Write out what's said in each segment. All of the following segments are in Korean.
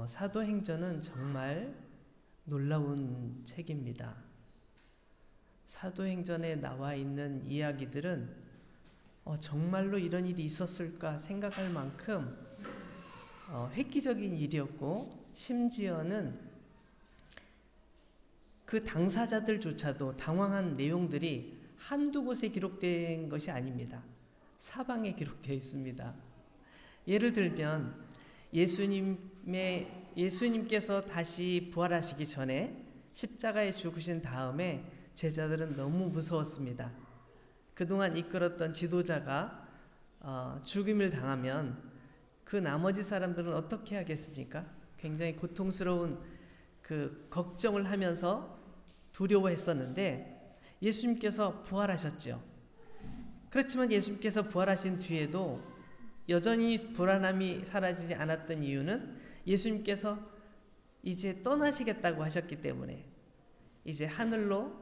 사도행전은 정말 놀라운 책입니다. 사도행전에 나와 있는 이야기들은 정말로 이런 일이 있었을까 생각할 만큼 획기적인 일이었고, 심지어는 그 당사자들조차도 당황한 내용들이 한두 곳에 기록된 것이 아닙니다. 사방에 기록되어 있습니다. 예를 들면 예수님께서 다시 부활하시기 전에 십자가에 죽으신 다음에 제자들은 너무 무서웠습니다. 그동안 이끌었던 지도자가 죽임을 당하면 그 나머지 사람들은 어떻게 하겠습니까? 굉장히 고통스러운 그 걱정을 하면서 두려워했었는데, 예수님께서 부활하셨죠. 그렇지만 예수님께서 부활하신 뒤에도 여전히 불안함이 사라지지 않았던 이유는 예수님께서 이제 떠나시겠다고 하셨기 때문에, 이제 하늘로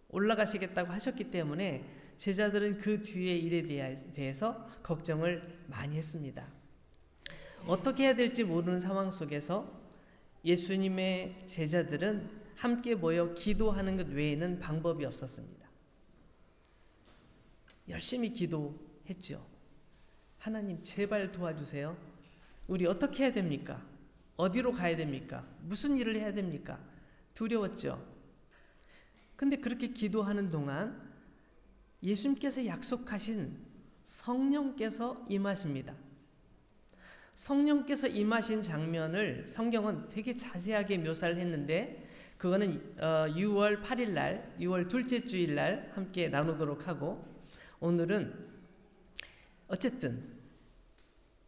올라가시겠다고 하셨기 때문에 제자들은 그 뒤의 일에 대해서 걱정을 많이 했습니다. 어떻게 해야 될지 모르는 상황 속에서 예수님의 제자들은 함께 모여 기도하는 것 외에는 방법이 없었습니다. 열심히 기도했죠. 하나님 제발 도와주세요. 우리 어떻게 해야 됩니까? 어디로 가야 됩니까? 무슨 일을 해야 됩니까? 두려웠죠. 근데 그렇게 기도하는 동안 예수님께서 약속하신 성령께서 임하십니다. 성령께서 임하신 장면을 성경은 되게 자세하게 묘사를 했는데, 그거는 6월 8일 날, 6월 둘째 주일 날 함께 나누도록 하고, 오늘은 어쨌든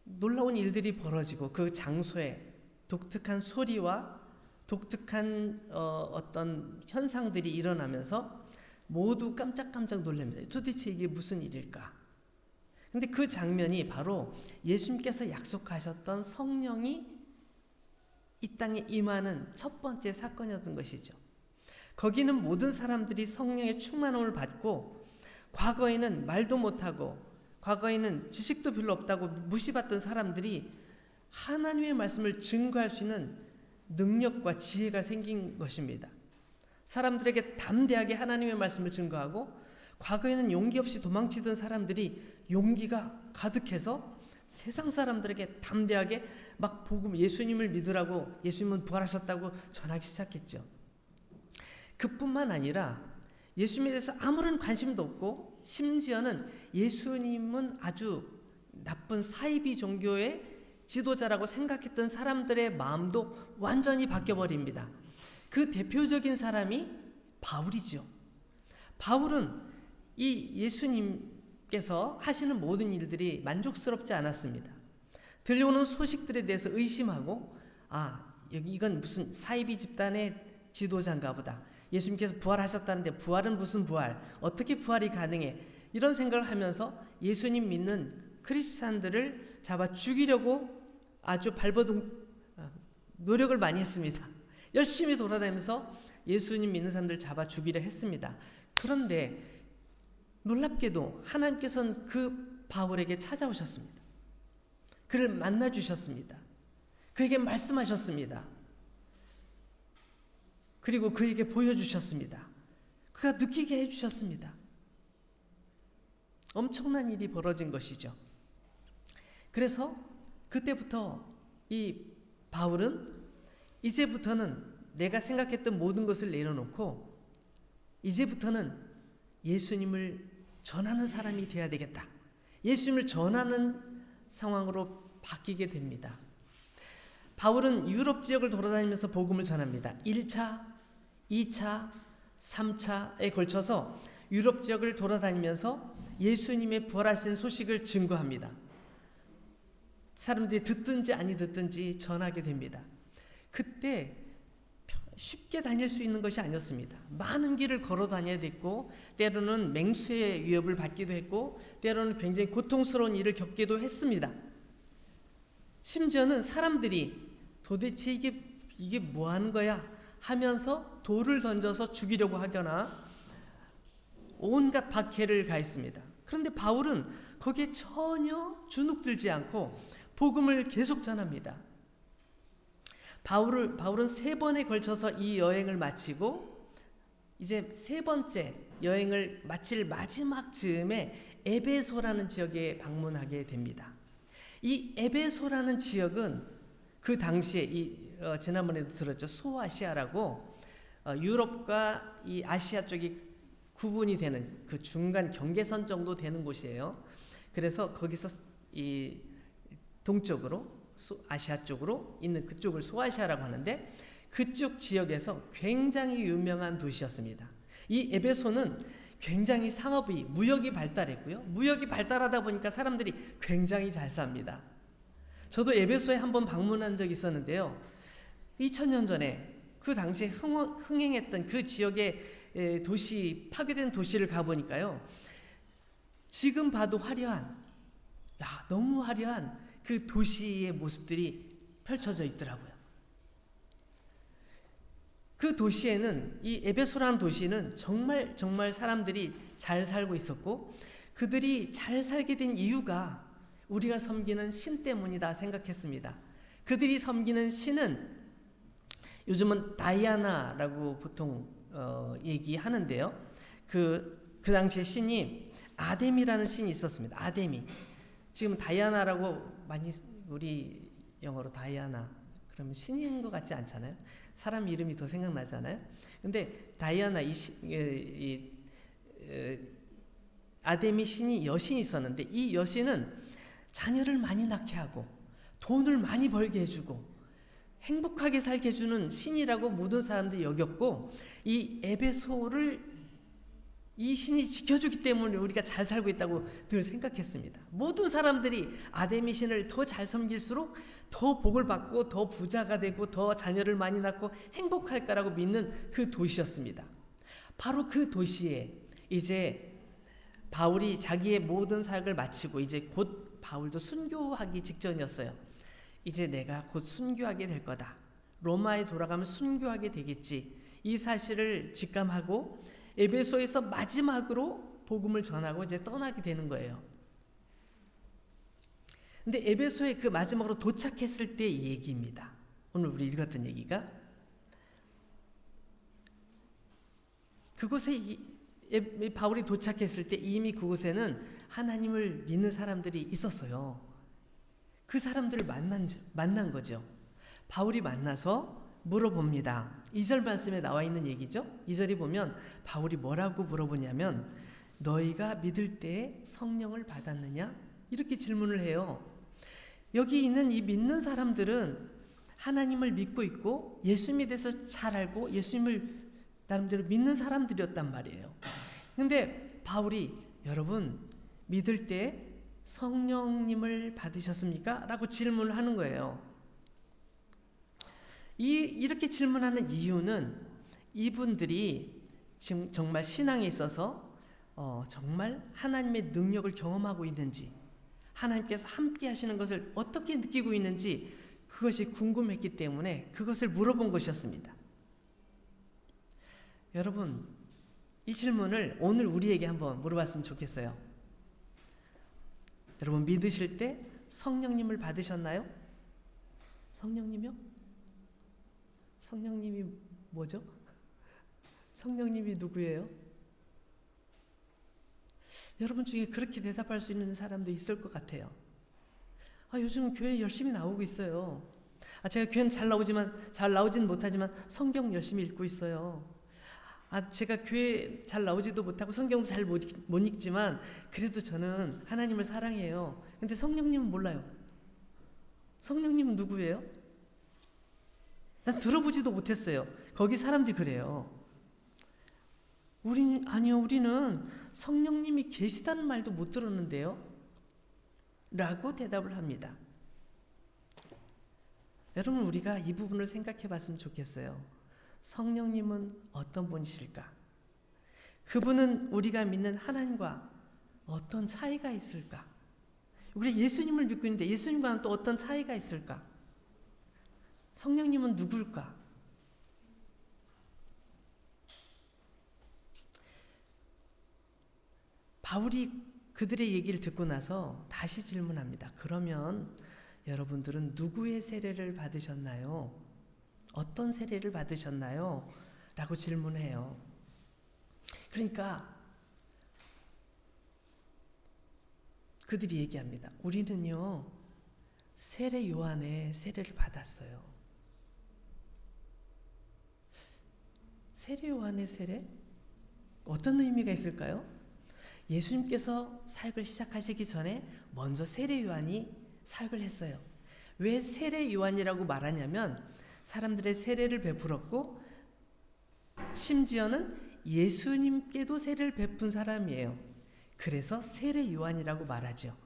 놀라운 일들이 벌어지고 그 장소에 독특한 소리와 독특한 어떤 현상들이 일어나면서 모두 깜짝깜짝 놀랍니다. 도대체 이게 무슨 일일까? 근데 그 장면이 바로 예수님께서 약속하셨던 성령이 이 땅에 임하는 첫 번째 사건이었던 것이죠. 거기는 모든 사람들이 성령의 충만함을 받고, 과거에는 말도 못하고 과거에는 지식도 별로 없다고 무시받던 사람들이 하나님의 말씀을 증거할 수 있는 능력과 지혜가 생긴 것입니다. 사람들에게 담대하게 하나님의 말씀을 증거하고, 과거에는 용기 없이 도망치던 사람들이 용기가 가득해서 세상 사람들에게 담대하게 막 복음, 예수님을 믿으라고, 예수님은 부활하셨다고 전하기 시작했죠. 그뿐만 아니라 예수님에 대해서 아무런 관심도 없고, 심지어는 예수님은 아주 나쁜 사이비 종교의 지도자라고 생각했던 사람들의 마음도 완전히 바뀌어버립니다. 그 대표적인 사람이 바울이죠. 바울은 이 예수님께서 하시는 모든 일들이 만족스럽지 않았습니다. 들려오는 소식들에 대해서 의심하고, 이건 무슨 사이비 집단의 지도자인가 보다. 예수님께서 부활하셨다는데 부활은 무슨 부활? 어떻게 부활이 가능해? 이런 생각을 하면서 예수님 믿는 크리스찬들을 잡아 죽이려고 아주 노력을 많이 했습니다. 열심히 돌아다니면서 예수님 믿는 사람들을 잡아 죽이려 했습니다. 그런데 놀랍게도 하나님께서는 그 바울에게 찾아오셨습니다. 그를 만나주셨습니다. 그에게 말씀하셨습니다. 그리고 그에게 보여주셨습니다. 그가 느끼게 해주셨습니다. 엄청난 일이 벌어진 것이죠. 그래서 그때부터 이 바울은 이제부터는 내가 생각했던 모든 것을 내려놓고 이제부터는 예수님을 전하는 사람이 되어야 되겠다. 예수님을 전하는 상황으로 바뀌게 됩니다. 바울은 유럽 지역을 돌아다니면서 복음을 전합니다. 1차, 2차, 3차에 걸쳐서 유럽 지역을 돌아다니면서 예수님의 부활하신 소식을 증거합니다. 사람들이 듣든지 아니 듣든지 전하게 됩니다. 그때 쉽게 다닐 수 있는 것이 아니었습니다. 많은 길을 걸어 다녀야 됐고, 때로는 맹수의 위협을 받기도 했고, 때로는 굉장히 고통스러운 일을 겪기도 했습니다. 심지어는 사람들이 도대체 이게 뭐 하는 거야 하면서 돌을 던져서 죽이려고 하거나 온갖 박해를 가했습니다. 그런데 바울은 거기에 전혀 주눅들지 않고 복음을 계속 전합니다. 바울은 3번에 걸쳐서 이 여행을 마치고 이제 3번째 여행을 마칠 마지막 즈음에 에베소라는 지역에 방문하게 됩니다. 이 에베소라는 지역은 그 당시에 지난번에도 들었죠. 소아시아라고 유럽과 이 아시아 쪽이 구분이 되는 그 중간 경계선 정도 되는 곳이에요. 그래서 거기서 이 동쪽으로 아시아 쪽으로 있는 그쪽을 소아시아라고 하는데 그쪽 지역에서 굉장히 유명한 도시였습니다. 이 에베소는 굉장히 상업이 무역이 발달했고요. 무역이 발달하다 보니까 사람들이 굉장히 잘 삽니다. 저도 에베소에 한번 방문한 적이 있었는데요. 2000년 전에 그 당시에 흥행했던 그 지역의 도시, 파괴된 도시를 가보니까요. 지금 봐도 화려한, 너무 화려한 그 도시의 모습들이 펼쳐져 있더라고요. 그 도시에는, 이 에베소라는 도시는 정말 사람들이 잘 살고 있었고, 그들이 잘 살게 된 이유가 우리가 섬기는 신 때문이다 생각했습니다. 그들이 섬기는 신은 요즘은 다이아나라고 보통 얘기하는데요. 그 당시에 신이 아뎀이라는 신이 있었습니다. 아뎀이. 지금 다이아나라고 많이 우리 영어로 다이아나 그러면 신인 것 같지 않잖아요. 사람 이름이 더 생각나잖아요. 근데 다이아나 아데미 신이 여신이 있었는데 이 여신은 자녀를 많이 낳게 하고 돈을 많이 벌게 해주고 행복하게 살게 해주는 신이라고 모든 사람들이 여겼고 이 에베소를 이 신이 지켜주기 때문에 우리가 잘 살고 있다고 늘 생각했습니다. 모든 사람들이 아데미 신을 더 잘 섬길수록 더 복을 받고 더 부자가 되고 더 자녀를 많이 낳고 행복할 거라고 믿는 그 도시였습니다. 바로 그 도시에 이제 바울이 자기의 모든 사역을 마치고 이제 곧 바울도 순교하기 직전이었어요. 이제 내가 곧 순교하게 될 거다. 로마에 돌아가면 순교하게 되겠지. 이 사실을 직감하고 에베소에서 마지막으로 복음을 전하고 이제 떠나게 되는 거예요. 근데 에베소에 그 마지막으로 도착했을 때의 얘기입니다. 오늘 우리 읽었던 얘기가 그곳에 바울이 도착했을 때 이미 그곳에는 하나님을 믿는 사람들이 있었어요. 그 사람들을 만난 거죠. 바울이 만나서 물어봅니다. 2절 말씀에 나와 있는 얘기죠. 2절에 보면 바울이 뭐라고 물어보냐면 너희가 믿을 때에 성령을 받았느냐? 이렇게 질문을 해요. 여기 있는 이 믿는 사람들은 하나님을 믿고 있고 예수님에 대해서 잘 알고 예수님을 나름대로 믿는 사람들이었단 말이에요. 근데 바울이 여러분 믿을 때 성령님을 받으셨습니까? 라고 질문을 하는 거예요. 이렇게 질문하는 이유는 이분들이 지금 정말 신앙에 있어서 정말 하나님의 능력을 경험하고 있는지 하나님께서 함께 하시는 것을 어떻게 느끼고 있는지 그것이 궁금했기 때문에 그것을 물어본 것이었습니다. 여러분 이 질문을 오늘 우리에게 한번 물어봤으면 좋겠어요. 여러분 믿으실 때 성령님을 받으셨나요? 성령님이요? 성령님이 뭐죠? 성령님이 누구예요? 여러분 중에 그렇게 대답할 수 있는 사람도 있을 것 같아요. 요즘 교회 열심히 나오고 있어요. 제가 교회는 잘 나오진 못하지만 성경 열심히 읽고 있어요. 제가 교회 잘 나오지도 못하고 성경도 잘 못 읽지만 그래도 저는 하나님을 사랑해요. 근데 성령님은 몰라요. 성령님은 누구예요? 난 들어보지도 못했어요. 거기 사람들이 그래요. 우리는 성령님이 계시다는 말도 못 들었는데요. 라고 대답을 합니다. 여러분 우리가 이 부분을 생각해 봤으면 좋겠어요. 성령님은 어떤 분이실까? 그분은 우리가 믿는 하나님과 어떤 차이가 있을까? 우리가 예수님을 믿고 있는데 예수님과는 또 어떤 차이가 있을까? 성령님은 누굴까? 바울이 그들의 얘기를 듣고 나서 다시 질문합니다. 그러면 여러분들은 누구의 세례를 받으셨나요? 어떤 세례를 받으셨나요? 라고 질문해요. 그러니까 그들이 얘기합니다. 우리는요, 세례 요한의 세례를 받았어요. 세례 요한의 세례? 어떤 의미가 있을까요? 예수님께서 사역을 시작하시기 전에 먼저 세례 요한이 사역을 했어요. 왜 세례 요한이라고 말하냐면 사람들의 세례를 베풀었고 심지어는 예수님께도 세례를 베푼 사람이에요. 그래서 세례 요한이라고 말하죠.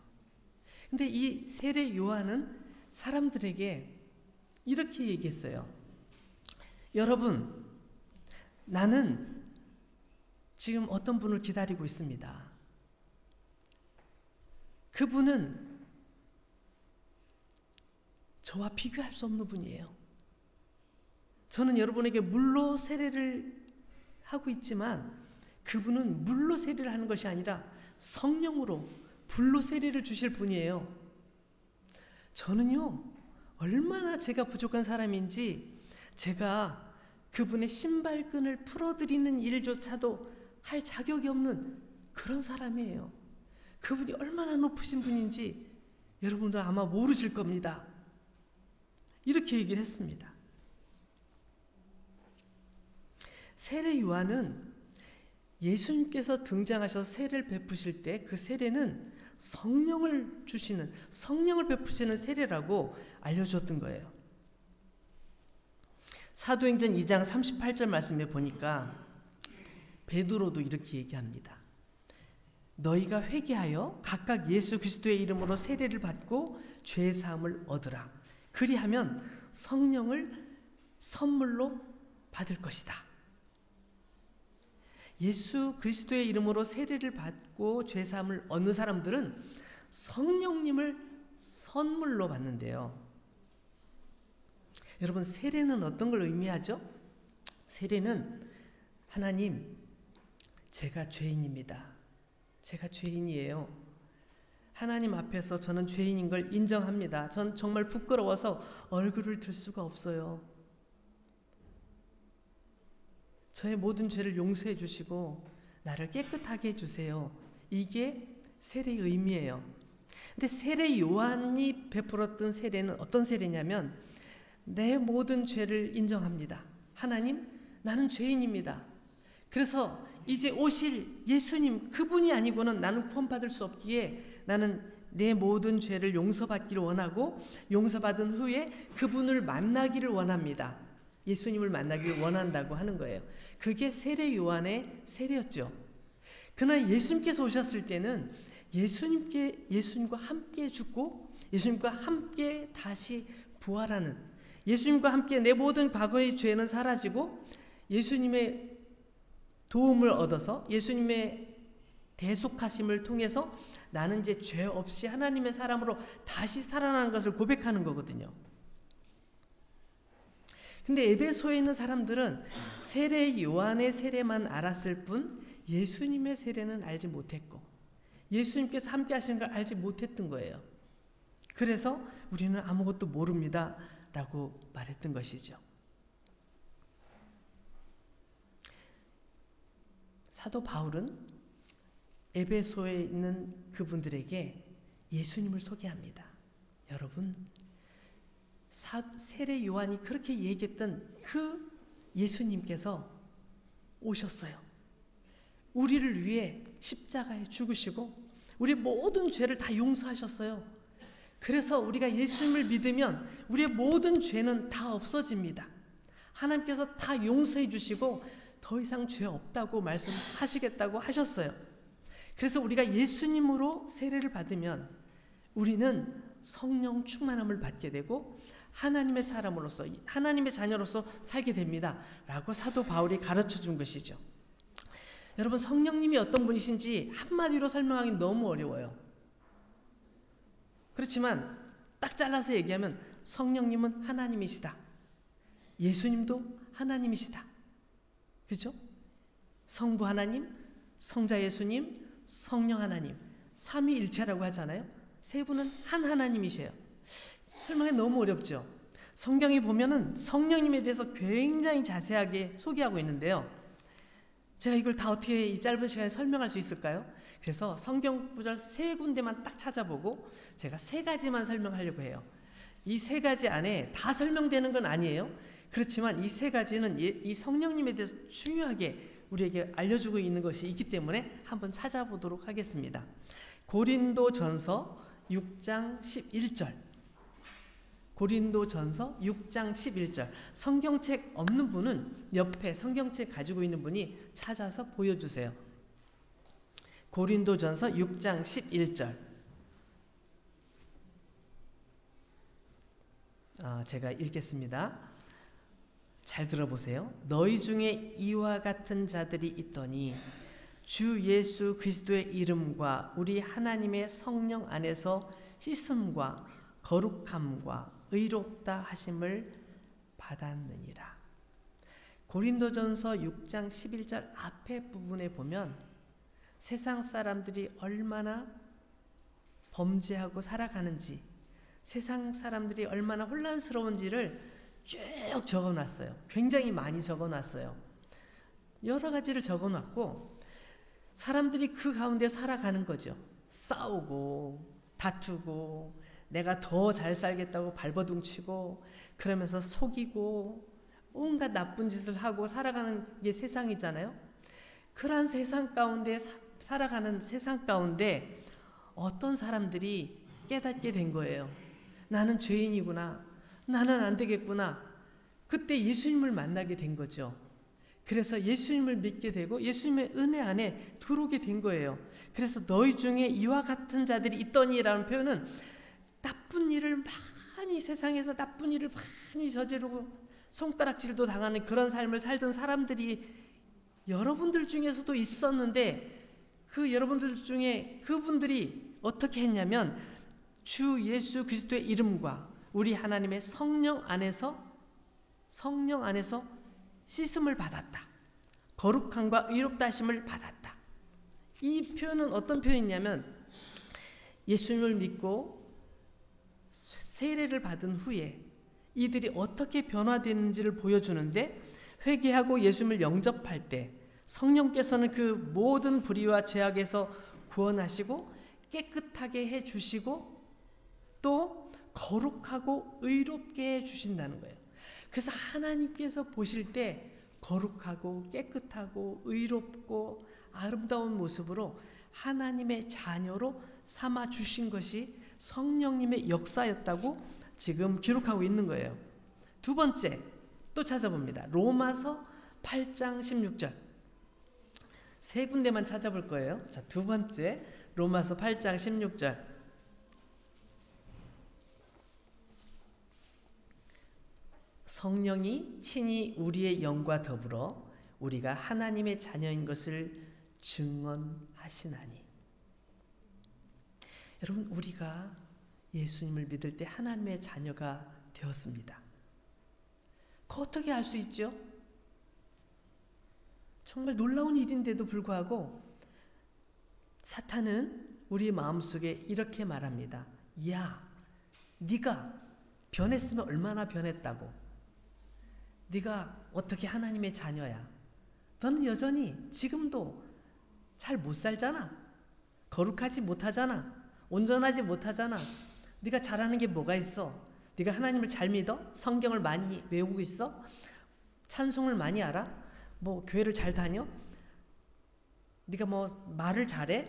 근데 이 세례 요한은 사람들에게 이렇게 얘기했어요. 여러분, 나는 지금 어떤 분을 기다리고 있습니다. 그분은 저와 비교할 수 없는 분이에요. 저는 여러분에게 물로 세례를 하고 있지만 그분은 물로 세례를 하는 것이 아니라 성령으로 불로 세례를 주실 분이에요. 저는요, 얼마나 제가 부족한 사람인지 제가 그분의 신발끈을 풀어드리는 일조차도 할 자격이 없는 그런 사람이에요. 그분이 얼마나 높으신 분인지 여러분들 아마 모르실 겁니다. 이렇게 얘기를 했습니다. 세례 요한은 예수님께서 등장하셔서 세례를 베푸실 때 그 세례는 성령을 주시는, 성령을 베푸시는 세례라고 알려줬던 거예요. 사도행전 2장 38절 말씀에 보니까 베드로도 이렇게 얘기합니다. 너희가 회개하여 각각 예수 그리스도의 이름으로 세례를 받고 죄 사함을 얻으라. 그리하면 성령을 선물로 받을 것이다. 예수 그리스도의 이름으로 세례를 받고 죄 사함을 얻는 사람들은 성령님을 선물로 받는데요. 여러분, 세례는 어떤 걸 의미하죠? 세례는 하나님, 제가 죄인입니다. 제가 죄인이에요. 하나님 앞에서 저는 죄인인 걸 인정합니다. 전 정말 부끄러워서 얼굴을 들 수가 없어요. 저의 모든 죄를 용서해 주시고 나를 깨끗하게 해주세요. 이게 세례의 의미예요. 근데 세례 요한이 베풀었던 세례는 어떤 세례냐면 내 모든 죄를 인정합니다. 하나님, 나는 죄인입니다. 그래서 이제 오실 예수님, 그분이 아니고는 나는 구원받을 수 없기에 나는 내 모든 죄를 용서받기를 원하고 용서받은 후에 그분을 만나기를 원합니다. 예수님을 만나기를 원한다고 하는 거예요. 그게 세례 요한의 세례였죠. 그러나 예수님께서 오셨을 때는 예수님과 함께 죽고 예수님과 함께 다시 부활하는, 예수님과 함께 내 모든 과거의 죄는 사라지고 예수님의 도움을 얻어서 예수님의 대속하심을 통해서 나는 이제 죄 없이 하나님의 사람으로 다시 살아나는 것을 고백하는 거거든요. 근데 에베소에 있는 사람들은 세례 요한의 세례만 알았을 뿐 예수님의 세례는 알지 못했고 예수님께서 함께 하시는 걸 알지 못했던 거예요. 그래서 우리는 아무것도 모릅니다 라고 말했던 것이죠. 사도 바울은 에베소에 있는 그분들에게 예수님을 소개합니다. 여러분, 세례 요한이 그렇게 얘기했던 그 예수님께서 오셨어요. 우리를 위해 십자가에 죽으시고 우리 모든 죄를 다 용서하셨어요. 그래서 우리가 예수님을 믿으면 우리의 모든 죄는 다 없어집니다. 하나님께서 다 용서해 주시고 더 이상 죄 없다고 말씀하시겠다고 하셨어요. 그래서 우리가 예수님으로 세례를 받으면 우리는 성령 충만함을 받게 되고 하나님의 사람으로서, 하나님의 자녀로서 살게 됩니다 라고 사도 바울이 가르쳐 준 것이죠. 여러분, 성령님이 어떤 분이신지 한마디로 설명하기 너무 어려워요. 그렇지만 딱 잘라서 얘기하면 성령님은 하나님이시다. 예수님도 하나님이시다. 그렇죠? 성부 하나님, 성자 예수님, 성령 하나님, 삼위일체라고 하잖아요. 세 분은 한 하나님이세요. 설명이 너무 어렵죠. 성경에 보면은 성령님에 대해서 굉장히 자세하게 소개하고 있는데요. 제가 이걸 다 어떻게 이 짧은 시간에 설명할 수 있을까요? 그래서 성경 구절 3군데만 딱 찾아보고 제가 3가지만 설명하려고 해요. 이 3가지 안에 다 설명되는 건 아니에요. 그렇지만 이 3가지는 이 성령님에 대해서 중요하게 우리에게 알려주고 있는 것이 있기 때문에 한번 찾아보도록 하겠습니다. 고린도전서 6장 11절. 고린도전서 6장 11절. 성경책 없는 분은 옆에 성경책 가지고 있는 분이 찾아서 보여주세요. 고린도전서 6장 11절. 제가 읽겠습니다. 잘 들어보세요. 너희 중에 이와 같은 자들이 있더니 주 예수 그리스도의 이름과 우리 하나님의 성령 안에서 씻음과 거룩함과 의롭다 하심을 받았느니라. 고린도전서 6장 11절 앞에 부분에 보면 세상 사람들이 얼마나 범죄하고 살아가는지, 세상 사람들이 얼마나 혼란스러운지를 쭉 적어놨어요. 굉장히 많이 적어놨어요. 여러 가지를 적어놨고 사람들이 그 가운데 살아가는 거죠. 싸우고 다투고 내가 더 잘 살겠다고 발버둥치고 그러면서 속이고 온갖 나쁜 짓을 하고 살아가는 게 세상이잖아요. 그러한 세상 가운데 살아가는 세상 가운데 어떤 사람들이 깨닫게 된 거예요. 나는 죄인이구나. 나는 안 되겠구나. 그때 예수님을 만나게 된 거죠. 그래서 예수님을 믿게 되고 예수님의 은혜 안에 들어오게 된 거예요. 그래서 너희 중에 이와 같은 자들이 있더니라는 표현은 나쁜 일을 많이 세상에서 나쁜 일을 많이 저지르고 손가락질도 당하는 그런 삶을 살던 사람들이 여러분들 중에서도 있었는데 그 여러분들 중에 그분들이 어떻게 했냐면 주 예수 그리스도의 이름과 우리 하나님의 성령 안에서 씻음을 받았다. 거룩함과 의롭다 하심을 받았다. 이 표현은 어떤 표현이냐면 예수님을 믿고 세례를 받은 후에 이들이 어떻게 변화되는지를 보여주는데 회개하고 예수님을 영접할 때 성령께서는 그 모든 불의와 죄악에서 구원하시고 깨끗하게 해주시고 또 거룩하고 의롭게 해주신다는 거예요. 그래서 하나님께서 보실 때 거룩하고 깨끗하고 의롭고 아름다운 모습으로 하나님의 자녀로 삼아 주신 것이 성령님의 역사였다고 지금 기록하고 있는 거예요. 두 번째 또 찾아봅니다. 로마서 8장 16절. 3군데만 찾아볼 거예요. 자, 두 번째 로마서 8장 16절. 성령이 친히 우리의 영과 더불어 우리가 하나님의 자녀인 것을 증언하시나니. 여러분, 우리가 예수님을 믿을 때 하나님의 자녀가 되었습니다. 그거 어떻게 알 수 있죠? 정말 놀라운 일인데도 불구하고 사탄은 우리 마음속에 이렇게 말합니다. 야, 네가 변했으면 얼마나 변했다고. 네가 어떻게 하나님의 자녀야. 너는 여전히 지금도 잘 못 살잖아. 거룩하지 못하잖아. 온전하지 못하잖아. 네가 잘하는 게 뭐가 있어? 네가 하나님을 잘 믿어? 성경을 많이 외우고 있어? 찬송을 많이 알아? 뭐 교회를 잘 다녀? 네가 뭐 말을 잘해?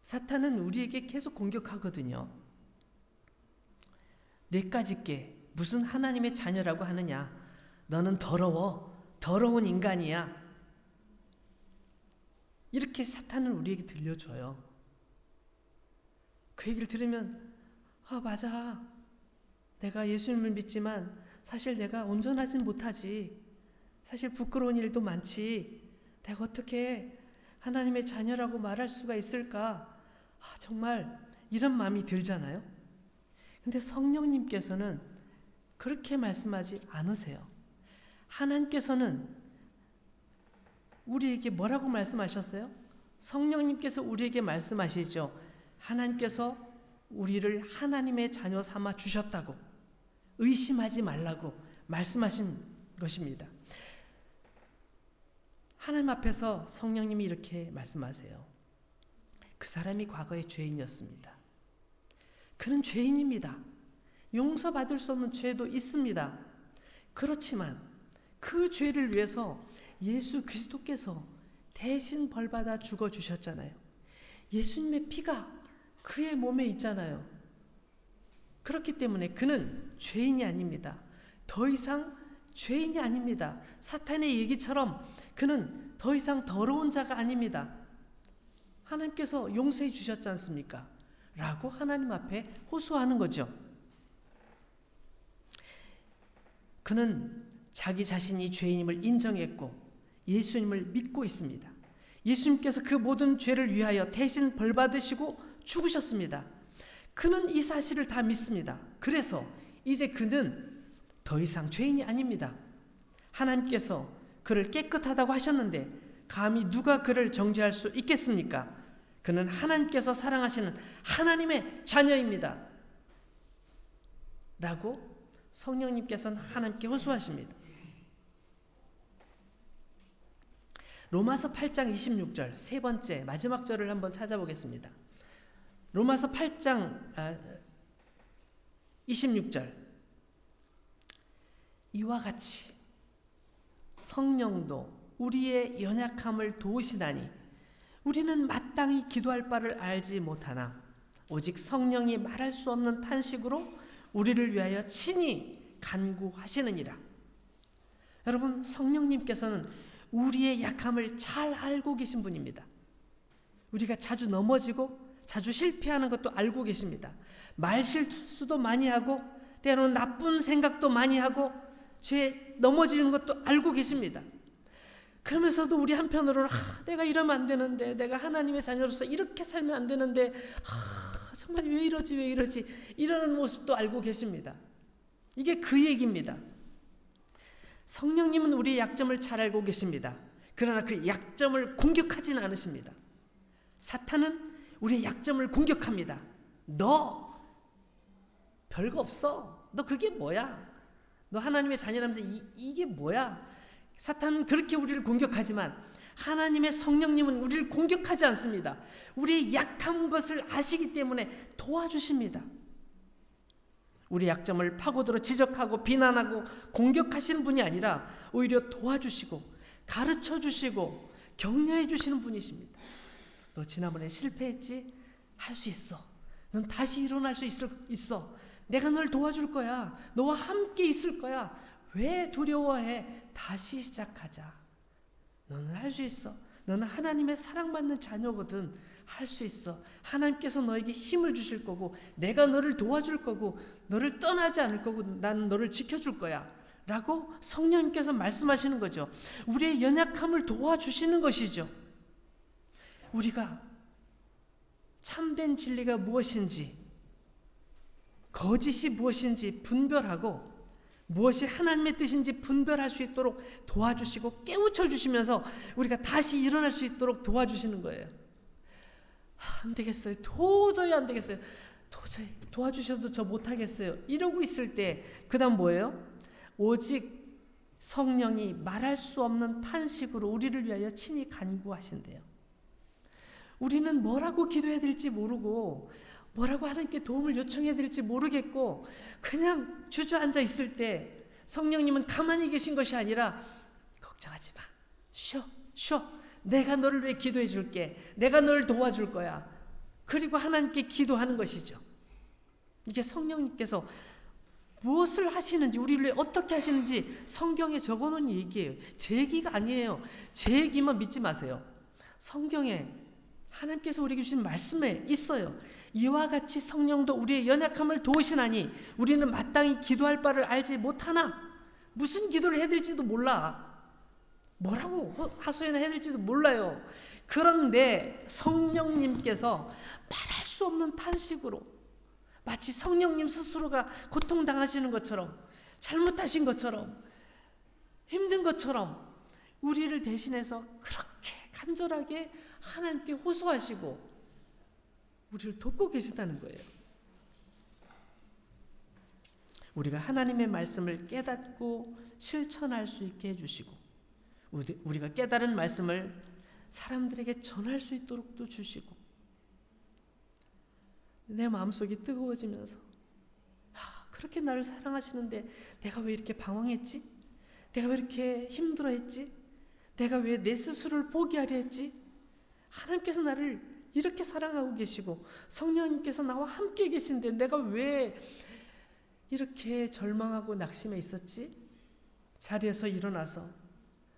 사탄은 우리에게 계속 공격하거든요. 뇌까짓 게 무슨 하나님의 자녀라고 하느냐? 너는 더러워. 더러운 인간이야. 이렇게 사탄은 우리에게 들려줘요. 그 얘기를 들으면 맞아. 내가 예수님을 믿지만 사실 내가 온전하진 못하지. 사실 부끄러운 일도 많지. 내가 어떻게 하나님의 자녀라고 말할 수가 있을까? 정말 이런 마음이 들잖아요. 근데 성령님께서는 그렇게 말씀하지 않으세요. 하나님께서는 우리에게 뭐라고 말씀하셨어요? 성령님께서 우리에게 말씀하시죠. 하나님께서 우리를 하나님의 자녀 삼아 주셨다고. 의심하지 말라고 말씀하신 것입니다. 하나님 앞에서 성령님이 이렇게 말씀하세요. 그 사람이 과거의 죄인이었습니다. 그는 죄인입니다. 용서받을 수 없는 죄도 있습니다. 그렇지만 그 죄를 위해서 예수 그리스도께서 대신 벌받아 죽어주셨잖아요. 예수님의 피가 그의 몸에 있잖아요. 그렇기 때문에 그는 죄인이 아닙니다. 더 이상 죄인이 아닙니다. 사탄의 얘기처럼 그는 더 이상 더러운 자가 아닙니다. 하나님께서 용서해 주셨지 않습니까? 라고 하나님 앞에 호소하는 거죠. 그는 자기 자신이 죄인임을 인정했고 예수님을 믿고 있습니다. 예수님께서 그 모든 죄를 위하여 대신 벌받으시고 죽으셨습니다. 그는 이 사실을 다 믿습니다. 그래서 이제 그는 더 이상 죄인이 아닙니다. 하나님께서 그를 깨끗하다고 하셨는데 감히 누가 그를 정죄할 수 있겠습니까? 그는 하나님께서 사랑하시는 하나님의 자녀입니다. 라고 성령님께서는 하나님께 호소하십니다. 로마서 8장 26절 세 번째 마지막 절을 한번 찾아보겠습니다. 로마서 8장 26절 이와 같이 성령도 우리의 연약함을 도우시다니 우리는 마땅히 기도할 바를 알지 못하나 오직 성령이 말할 수 없는 탄식으로 우리를 위하여 친히 간구하시느니라. 여러분, 성령님께서는 우리의 약함을 잘 알고 계신 분입니다. 우리가 자주 넘어지고 자주 실패하는 것도 알고 계십니다. 말실수도 많이 하고 때로는 나쁜 생각도 많이 하고 죄에 넘어지는 것도 알고 계십니다. 그러면서도 우리 한편으로는 내가 이러면 안 되는데, 내가 하나님의 자녀로서 이렇게 살면 안 되는데, 정말 왜 이러지 이러는 모습도 알고 계십니다. 이게 그 얘기입니다. 성령님은 우리의 약점을 잘 알고 계십니다. 그러나 그 약점을 공격하지는 않으십니다. 사탄은 우리의 약점을 공격합니다. 너 별거 없어. 너 그게 뭐야? 너 하나님의 자녀라면서 이게 뭐야? 사탄은 그렇게 우리를 공격하지만 하나님의 성령님은 우리를 공격하지 않습니다. 우리의 약한 것을 아시기 때문에 도와주십니다. 우리의 약점을 파고들어 지적하고 비난하고 공격하시는 분이 아니라 오히려 도와주시고 가르쳐주시고 격려해 주시는 분이십니다. 너 지난번에 실패했지? 할 수 있어. 넌 다시 일어날 수 있어. 내가 널 도와줄 거야. 너와 함께 있을 거야. 왜 두려워해? 다시 시작하자. 너는 할 수 있어. 너는 하나님의 사랑받는 자녀거든. 할 수 있어. 하나님께서 너에게 힘을 주실 거고 내가 너를 도와줄 거고 너를 떠나지 않을 거고 난 너를 지켜줄 거야. 라고 성령님께서 말씀하시는 거죠. 우리의 연약함을 도와주시는 것이죠. 우리가 참된 진리가 무엇인지 거짓이 무엇인지 분별하고 무엇이 하나님의 뜻인지 분별할 수 있도록 도와주시고 깨우쳐 주시면서 우리가 다시 일어날 수 있도록 도와주시는 거예요. 안 되겠어요. 도저히 안 되겠어요. 도저히 도와주셔도 저 못하겠어요. 이러고 있을 때 그 다음 뭐예요? 오직 성령이 말할 수 없는 탄식으로 우리를 위하여 친히 간구하신대요. 우리는 뭐라고 기도해야 될지 모르고 뭐라고 하나님께 도움을 요청해야 될지 모르겠고 그냥 주저앉아 있을 때 성령님은 가만히 계신 것이 아니라 걱정하지 마. 쉬어. 내가 너를 위해 기도해 줄게. 내가 너를 도와줄 거야. 그리고 하나님께 기도하는 것이죠. 이게 성령님께서 무엇을 하시는지 우리를 위해 어떻게 하시는지 성경에 적어놓은 얘기예요. 제 얘기가 아니에요. 제 얘기만 믿지 마세요. 성경에 하나님께서 우리에게 주신 말씀에 있어요. 이와 같이 성령도 우리의 연약함을 도우시나니 우리는 마땅히 기도할 바를 알지 못하나 무슨 기도를 해야 될지도 몰라. 뭐라고 하소연해야 될지도 몰라요. 그런데 성령님께서 말할 수 없는 탄식으로 마치 성령님 스스로가 고통당하시는 것처럼 잘못하신 것처럼 힘든 것처럼 우리를 대신해서 그렇게 간절하게 하나님께 호소하시고 우리를 돕고 계시다는 거예요. 우리가 하나님의 말씀을 깨닫고 실천할 수 있게 해주시고 우리가 깨달은 말씀을 사람들에게 전할 수 있도록도 주시고 내 마음속이 뜨거워지면서 그렇게 나를 사랑하시는데 내가 왜 이렇게 방황했지? 내가 왜 이렇게 힘들어했지? 내가 왜 내 스스로를 포기하려 했지? 하나님께서 나를 이렇게 사랑하고 계시고 성령님께서 나와 함께 계신데 내가 왜 이렇게 절망하고 낙심해 있었지? 자리에서 일어나서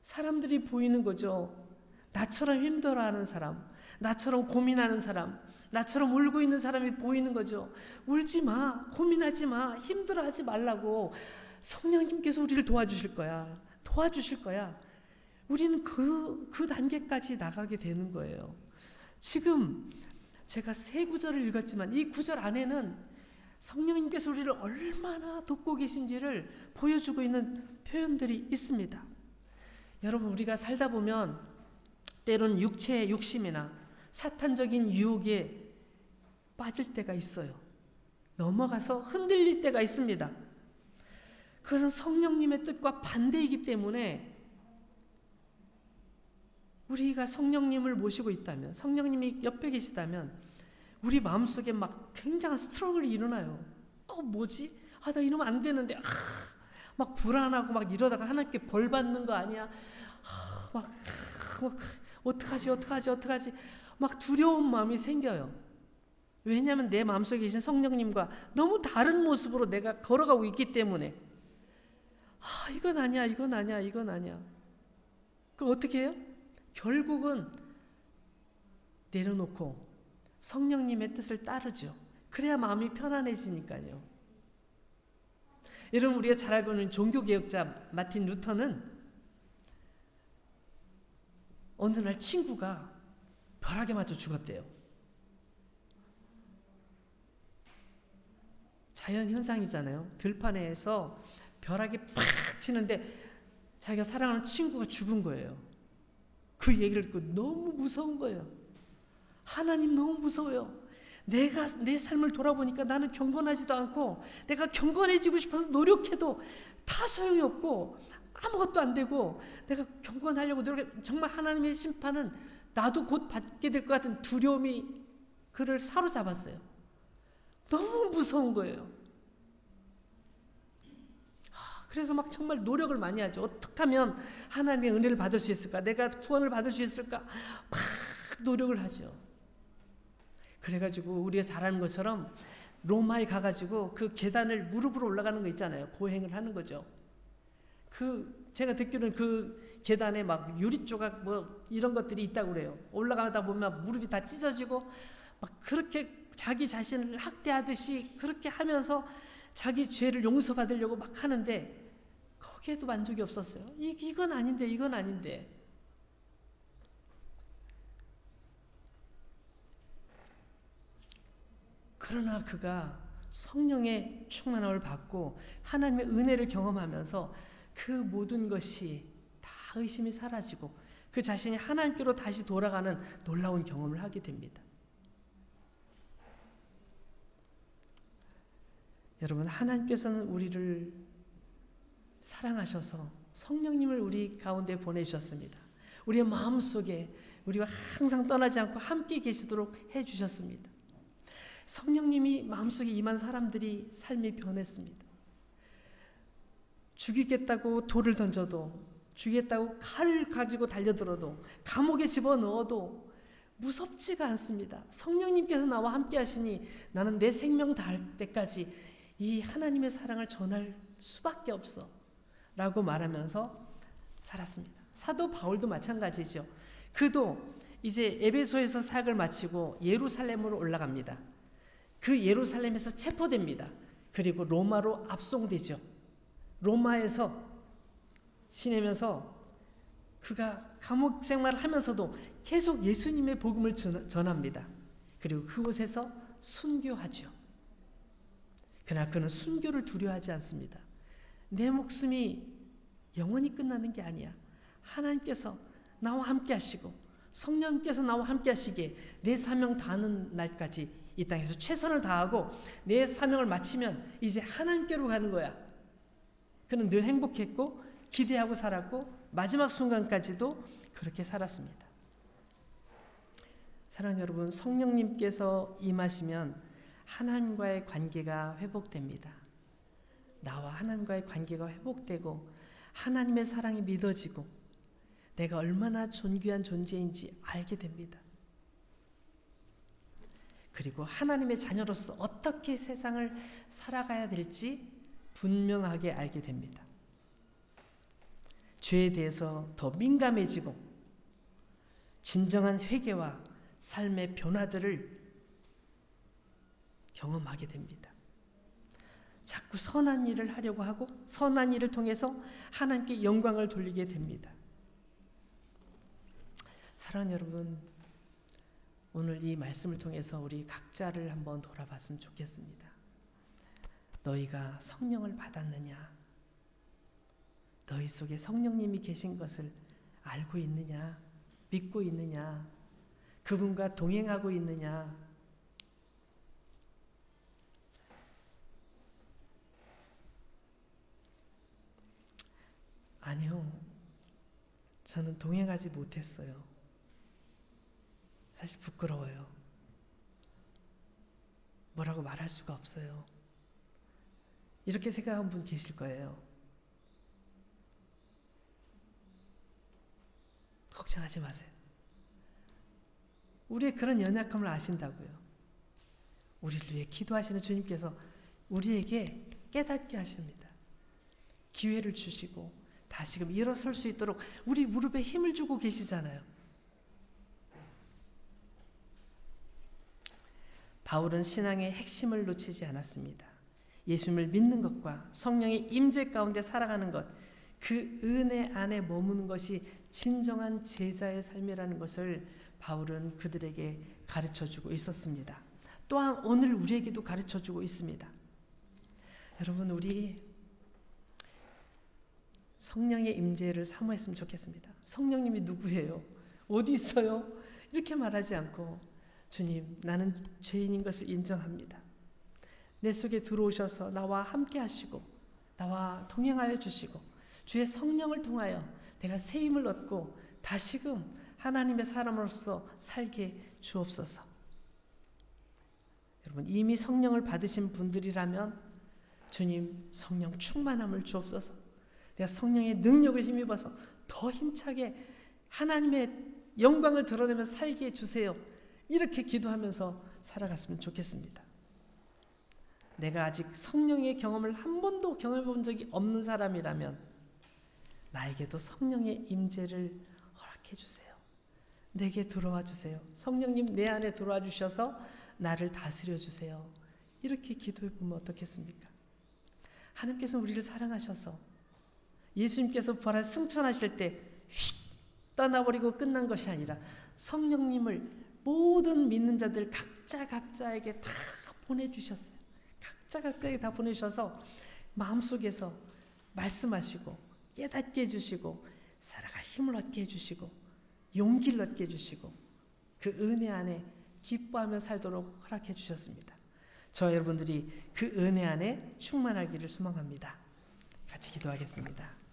사람들이 보이는 거죠. 나처럼 힘들어하는 사람, 나처럼 고민하는 사람, 나처럼 울고 있는 사람이 보이는 거죠. 울지 마, 고민하지 마, 힘들어하지 말라고 성령님께서 우리를 도와주실 거야. 도와주실 거야. 우리는 그 단계까지 나가게 되는 거예요. 지금 제가 세 구절을 읽었지만 이 구절 안에는 성령님께서 우리를 얼마나 돕고 계신지를 보여주고 있는 표현들이 있습니다. 여러분, 우리가 살다 보면 때로는 육체의 욕심이나 사탄적인 유혹에 빠질 때가 있어요. 넘어가서 흔들릴 때가 있습니다. 그것은 성령님의 뜻과 반대이기 때문에 우리가 성령님을 모시고 있다면, 성령님이 옆에 계시다면 우리 마음속에 막 굉장한 스트러글이 일어나요. 뭐지? 나 이러면 안 되는데 막 불안하고 막 이러다가 하나님께 벌 받는 거 아니야? 막 어떡하지? 막 두려운 마음이 생겨요. 왜냐하면 내 마음속에 계신 성령님과 너무 다른 모습으로 내가 걸어가고 있기 때문에 이건 아니야. 그럼 어떻게 해요? 결국은 내려놓고 성령님의 뜻을 따르죠. 그래야 마음이 편안해지니까요. 여러분, 우리가 잘 알고 있는 종교개혁자 마틴 루터는 어느 날 친구가 벼락에 맞아 죽었대요. 자연현상이잖아요. 들판에서 벼락이 팍 치는데 자기가 사랑하는 친구가 죽은 거예요. 그 얘기를 듣고 너무 무서운 거예요. 하나님 너무 무서워요. 내가 내 삶을 돌아보니까 나는 경건하지도 않고 내가 경건해지고 싶어서 노력해도 다 소용이 없고 아무것도 안 되고 내가 경건하려고 노력해 정말 하나님의 심판은 나도 곧 받게 될 것 같은 두려움이 그를 사로잡았어요. 너무 무서운 거예요. 그래서 막 정말 노력을 많이 하죠. 어떻게 하면 하나님의 은혜를 받을 수 있을까? 내가 구원을 받을 수 있을까? 막 노력을 하죠. 그래가지고 우리가 잘 아는 것처럼 로마에 가가지고 그 계단을 무릎으로 올라가는 거 있잖아요. 고행을 하는 거죠. 제가 듣기로는 그 계단에 막 유리 조각 이런 것들이 있다고 그래요. 올라가다 보면 무릎이 다 찢어지고 막 그렇게 자기 자신을 학대하듯이 그렇게 하면서 자기 죄를 용서받으려고 막 하는데 거기에도 만족이 없었어요. 이건 아닌데. 그러나 그가 성령의 충만함을 받고 하나님의 은혜를 경험하면서 그 모든 것이 다 의심이 사라지고 그 자신이 하나님께로 다시 돌아가는 놀라운 경험을 하게 됩니다. 여러분, 하나님께서는 우리를 사랑하셔서 성령님을 우리 가운데 보내주셨습니다. 우리의 마음속에 우리와 항상 떠나지 않고 함께 계시도록 해주셨습니다. 성령님이 마음속에 임한 사람들이 삶이 변했습니다. 죽이겠다고 돌을 던져도, 죽이겠다고 칼을 가지고 달려들어도, 감옥에 집어넣어도 무섭지가 않습니다. 성령님께서 나와 함께 하시니 나는 내 생명 다할 때까지 이 하나님의 사랑을 전할 수밖에 없어 라고 말하면서 살았습니다. 사도 바울도 마찬가지죠. 그도 이제 에베소에서 사역을 마치고 예루살렘으로 올라갑니다. 그 예루살렘에서 체포됩니다. 그리고 로마로 압송되죠. 로마에서 지내면서 그가 감옥 생활을 하면서도 계속 예수님의 복음을 전합니다. 그리고 그곳에서 순교하죠. 그러나 그는 순교를 두려워하지 않습니다. 내 목숨이 영원히 끝나는 게 아니야. 하나님께서 나와 함께 하시고 성령님께서 나와 함께 하시기에 내 사명 다하는 날까지 이 땅에서 최선을 다하고 내 사명을 마치면 이제 하나님께로 가는 거야. 그는 늘 행복했고 기대하고 살았고 마지막 순간까지도 그렇게 살았습니다. 사랑하는 여러분, 성령님께서 임하시면 하나님과의 관계가 회복됩니다. 나와 하나님과의 관계가 회복되고 하나님의 사랑이 믿어지고 내가 얼마나 존귀한 존재인지 알게 됩니다. 그리고 하나님의 자녀로서 어떻게 세상을 살아가야 될지 분명하게 알게 됩니다. 죄에 대해서 더 민감해지고 진정한 회개와 삶의 변화들을 경험하게 됩니다. 자꾸 선한 일을 하려고 하고 선한 일을 통해서 하나님께 영광을 돌리게 됩니다. 사랑하는 여러분, 오늘 이 말씀을 통해서 우리 각자를 한번 돌아봤으면 좋겠습니다. 너희가 성령을 받았느냐? 너희 속에 성령님이 계신 것을 알고 있느냐? 믿고 있느냐? 그분과 동행하고 있느냐? 아니요. 저는 동행하지 못했어요. 사실 부끄러워요. 뭐라고 말할 수가 없어요. 이렇게 생각하는 분 계실 거예요. 걱정하지 마세요. 우리의 그런 연약함을 아신다고요. 우리를 위해 기도하시는 주님께서 우리에게 깨닫게 하십니다. 기회를 주시고 다시금 일어설 수 있도록 우리 무릎에 힘을 주고 계시잖아요. 바울은 신앙의 핵심을 놓치지 않았습니다. 예수님을 믿는 것과 성령의 임재 가운데 살아가는 것, 그 은혜 안에 머무는 것이 진정한 제자의 삶이라는 것을 바울은 그들에게 가르쳐주고 있었습니다. 또한 오늘 우리에게도 가르쳐주고 있습니다. 여러분, 우리 성령의 임재를 사모했으면 좋겠습니다. 성령님이 누구예요? 어디 있어요? 이렇게 말하지 않고 주님, 나는 죄인인 것을 인정합니다. 내 속에 들어오셔서 나와 함께 하시고 나와 동행하여 주시고 주의 성령을 통하여 내가 새 힘을 얻고 다시금 하나님의 사람으로서 살게 주옵소서. 여러분, 이미 성령을 받으신 분들이라면 주님, 성령 충만함을 주옵소서. 내가 성령의 능력을 힘입어서 더 힘차게 하나님의 영광을 드러내며 살게 해주세요. 이렇게 기도하면서 살아갔으면 좋겠습니다. 내가 아직 성령의 경험을 한 번도 경험해 본 적이 없는 사람이라면 나에게도 성령의 임재를 허락해 주세요. 내게 들어와 주세요. 성령님 내 안에 들어와 주셔서 나를 다스려 주세요. 이렇게 기도해 보면 어떻겠습니까? 하나님께서 우리를 사랑하셔서 예수님께서 부활을 승천하실 때 휙 떠나버리고 끝난 것이 아니라 성령님을 모든 믿는 자들 각자에게 다 보내주셨어요. 각자에게 다 보내셔서 마음속에서 말씀하시고 깨닫게 해주시고 살아갈 힘을 얻게 해주시고 용기를 얻게 해주시고 그 은혜 안에 기뻐하며 살도록 허락해 주셨습니다. 저 여러분들이 그 은혜 안에 충만하기를 소망합니다. 같이 기도하겠습니다.